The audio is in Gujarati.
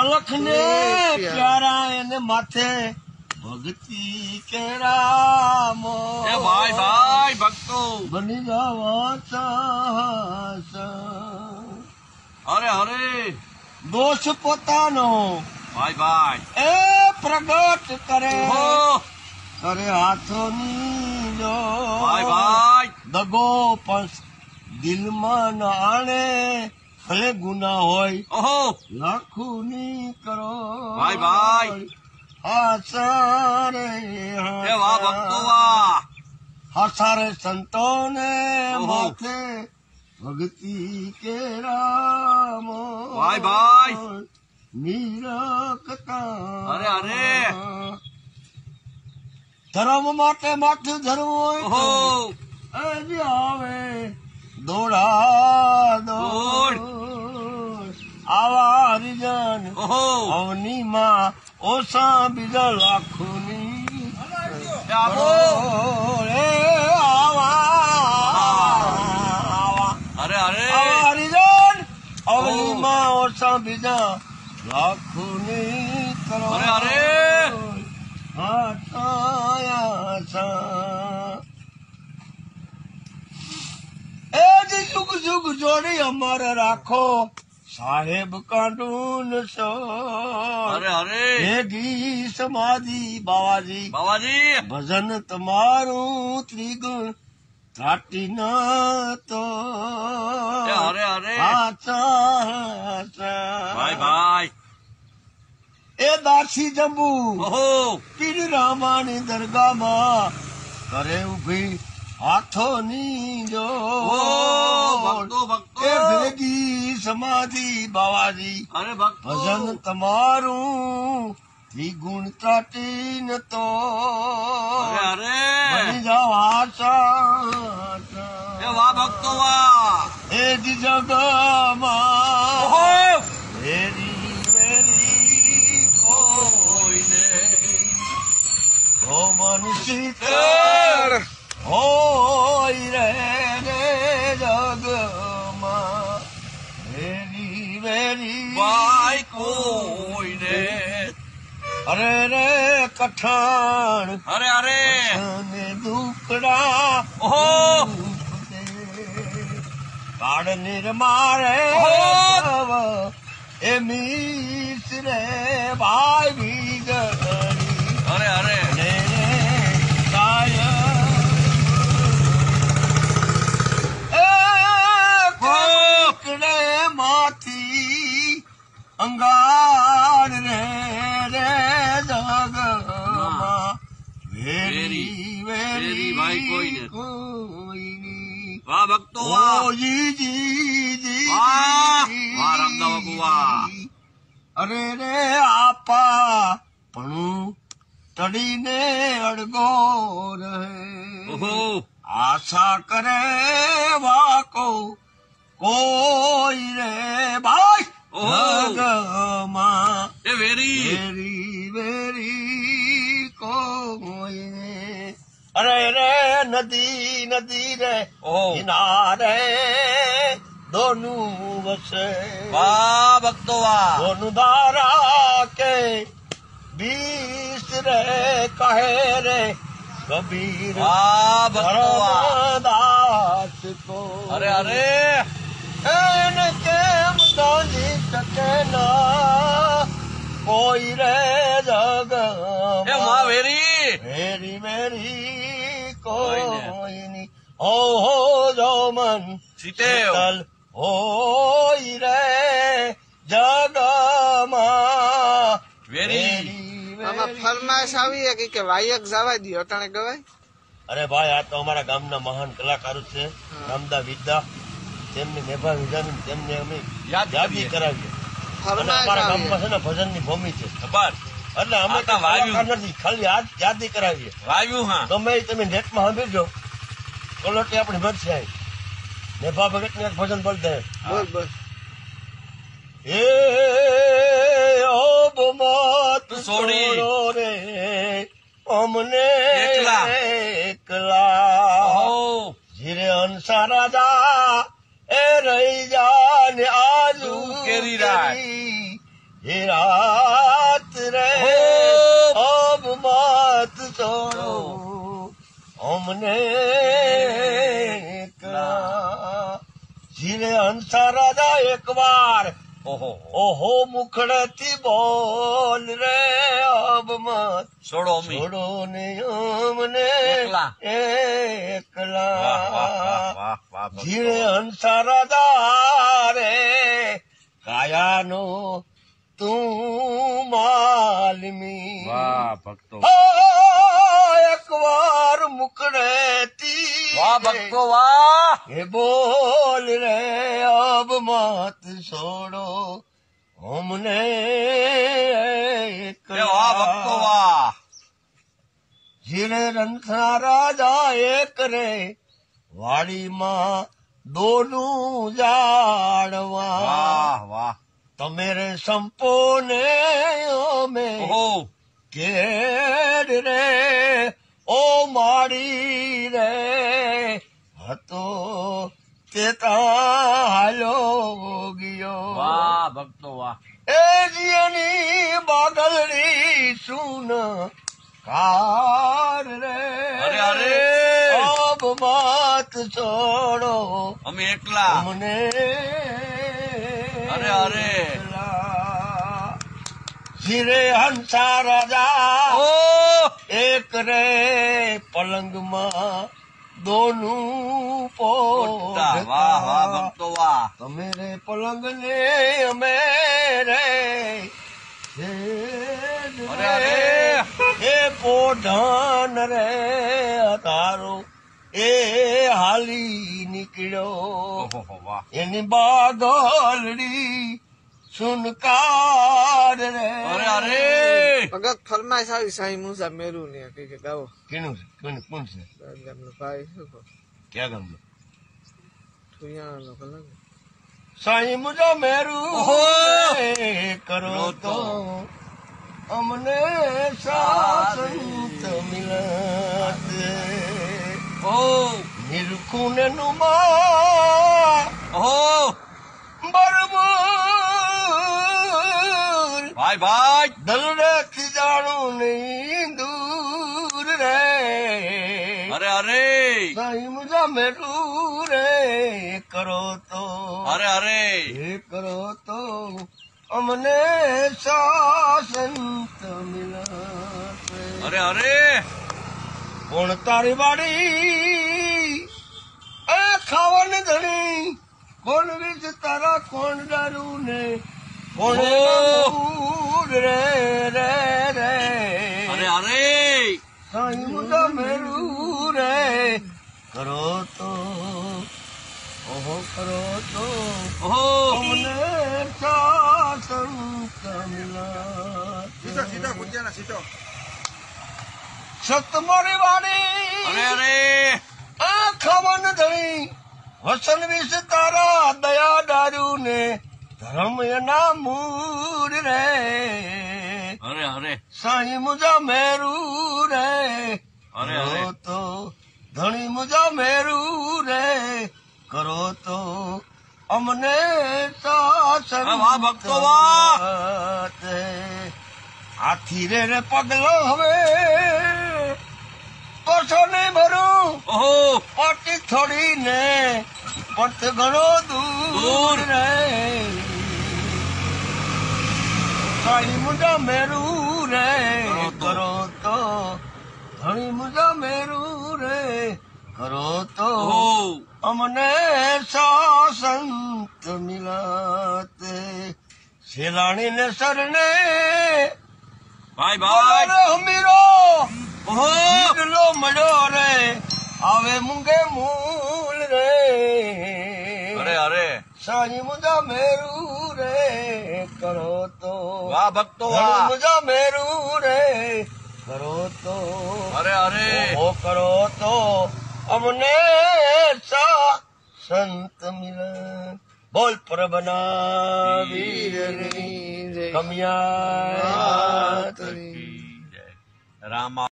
અલખ ને પ્યારા એને માથે ભક્તિ કે રામો એ ભાઈ ભાઈ ભક્તો બની જાવા અરે અરે દોષ પોતાનો ભાઈ ભાઈ એ પ્રગટ કરે ઓહો કરે હાથોની જો ભાઈ ભાઈ દગો પણ દિલમાં ન આણે ભલે ગુના હોય ઓહો લાખુની કરો ભાઈ ભાઈ હાસારે એ વાહ ભક્તો વાહ હાસારે સંતોને ઓહો. માથે ભક્તિ કે રામો ભાઈ ભાઈ નિરખતા અરે અરે ધર્મ માટે માથું ધરવું ઓહો હોય તો એ આવે દોડા દોડ. આવા હરિજન ઓહો અવનીમાં ઓછા બીજા લાખોની એ આવો રે આવા અરે અરે હરિજન અવનીમાં ઓછા બીજા લાખોની કરો અરે અરે એ જુગ જુગ જોડી અમારે રાખો સાહેબ કાંડુન સો અરે અરે ભેગી સમાધિ બાવાજી બાવાજી ભજન તમારું ત્રિગુણ ત્રાટી ન તો એ અરે અરે ભાઈ ભાઈ એ દાસી જંબુ ઓહો પીર રામાની દરગાહમાં કરે ઉભી હાથોની જો ભક્તો એ ભક્તો ભેગી સમાધિ બાવાજી અરે ભક્તો ભજન તમારું ત્રિગુણ ત્રાટીન તો અરે અરે બની જાઓ આશા એ વાહ ભક્તો વાહ એ જ જગમાં ઓહો વેરી વેરી કોઈને ઓ મનુષ્ય હોય રે જગમાં વેરી વેરી ભાઈ કોઈને અરે રે કઠણ અરે અરે અને દુકડા ઓહો કાળ નિર્મારે ઓહો. એ મીસ રે ભાઈ બીજડી અરે અરે ને કાય એ કોકડે માંથી અંગાર રે રે જગમાં વેરી વેરી ભાઈ કોઈને. કોઈની વાહ ભક્તો વાહ ઓ જી વાહ વાહ રામદાસ બાપુ વાહ અરે રે આપા પણ તડીને અડગો રહે ઓહો આશા કરે વાકો કોઈ રે ભાઈ ઓહો. જગમાં એ વેરી વેરી વેરી કોઈને અરે રે નદી નદી રે ઓહો કિનારે દોનું વસે વાહ ભક્તો વાહ દોનું ધારા કે बीस रे कहे रे कबीर વાહ ભક્તો વાહ दास को અરે અરે एन केम दानी सके ना कोई रे जग એ માં વેરી मेरी मेरी कोई कोई नहीं हो जो मन સીતેવ शीतल होई रे जगमा વેરી આમાં ફરમાઈશ આવી હતી કે વાયક જવા દો અટાણે ગવાય અરે ભાઈ આ તો અમારા ગામના મહાન કલાકારો છે રામદા વિદ્યા તેમની મેભા વિધાની તેમને અમે યાદી કરાવીએ અને ફરમાઈશ અમારા આવી ગામમાં છે ને ભજનની ભૂમિ છે ખબર એટલે અમે આ તો વાયુ. કલાકાર નથી ખાલી યાદી કરાવીએ વાવ્યું હા ગમે એ તમે નેટમાં સાંભળજો કલોટી આપણી ભજ છે મેભા ભગત ને એક ભજન બોલતા બોલ બોલ એ ઓ બમત છોડી. છોડો રે અમને એકલા. એકલા ઓહો ધીરે હંસા રાજા એ રહી જા ને આજુ તું કેરી રાય. ये रात रे अब मत छोड़ो हमने જીને હંસા રાજા એક વાર ઓહો ઓહો મુખડેથી બોલ રે અબ મત છોડો અમી છોડો ને અમને એકલા. એકલા વાહ વાહ વાહ વાહ વાહ જીણે હંસા રાજા રે કાયાનો તું માલમી વાહ ભક્તો એક વાર મુકડેતી વાહ ભક્તો વાહ એ બોલ રે અબ મત છોડો હમને એ વાહ ભક્તો વાહ જીણે રંથના રાજા એક રે વાડીમાં દોનું જાણવા વાહ વાહ તમે રે સંપો ને અમે ઓહો કેડ રે ઓ માડી રે હતો તે હાલો ગયો વાહ ભક્તો વાહ એ જીની બાગલડી સુન કાર રે અરે અરે અબ મત છોડો અમે એકલા અમને અરે અરે જીરે હંસા રાજા ઓ એક રે પલંગમાં દોનું પોતા વાહ વાહ ભક્તો વાહ તમે રે પલંગ ને અમે રે અરે અરે એ પોઢાન રે તારો એ હાલી નીકળ્યો ઓહો વાહ એની બાગલડી સુનકાર રે અરે અરે ભગત ફરમાઈશ આવી સાઈ મુસા મેરુ ને કે ગાવો કેનું છે કોણ છે ગામનો ભાઈ શું કહો ક્યાં ગામનો ઠુયાનો કલંગ સાઈ મુજો મેરું ઓહો! કરો તો અમને સાસંત મિલત ઓહો નિરખુન નુમા ઓહો બરબૂર ભાઈ ભાઈ દલડેથી જાણું નહીં દૂર રે અરે અરે સાઈ મુજા મેરું રે કરો તો અરે અરે એ કરો તો અમને સાસંત મિલત અરે અરે કોણ તારી વાડી એ ખાવન ધણી કોણ વીજ તારા કોણ દારૂ ને કોણ ઓહો! બબૂર રે રે રે અરે અરે સાઈ મુજા મેરું રે કરો તો ઓહો કરો તો ઓહો અમને સાસંત મિલત સત મારી વાડી અરે અરે આ ખાવન ધણી વસન વિશ તારા દયા દારૂ ને ધર્મ એના મૂર રે અરે અરે સાઈ મુજા મેરું રે અરે કરો અરે તો ધણી મુજા મેરું રે કરો તો અમને સાસન અરે વાહ ભક્તો વાહ! હાથી રે પગલો હવે પાછો નહીં ભરું ઓહો પાટી થોડી ને પટ ઘણો દૂર દૂર. રે સાઈ મુજા મેરું રે કરો તો. કરો તો ધણી મુજા મેરું રે કરો તો ઓહો અમને સાસંત મિલત શેલાણી ને સરને ભાઈ ભાઈ હમીરો ઓહો લો મળ્યો રે આવે મૂંગે મૂલ રે અરે અરે સાઈ મુજા મેરું રે કરો તો વાહ ભક્તો ધણી વાહ મુજા મેરું રે કરો તો અરે અરે ઓહો કરો તો અમને સંત મિલે બોલ પ્રભના વીરની કમિયા તરી રામા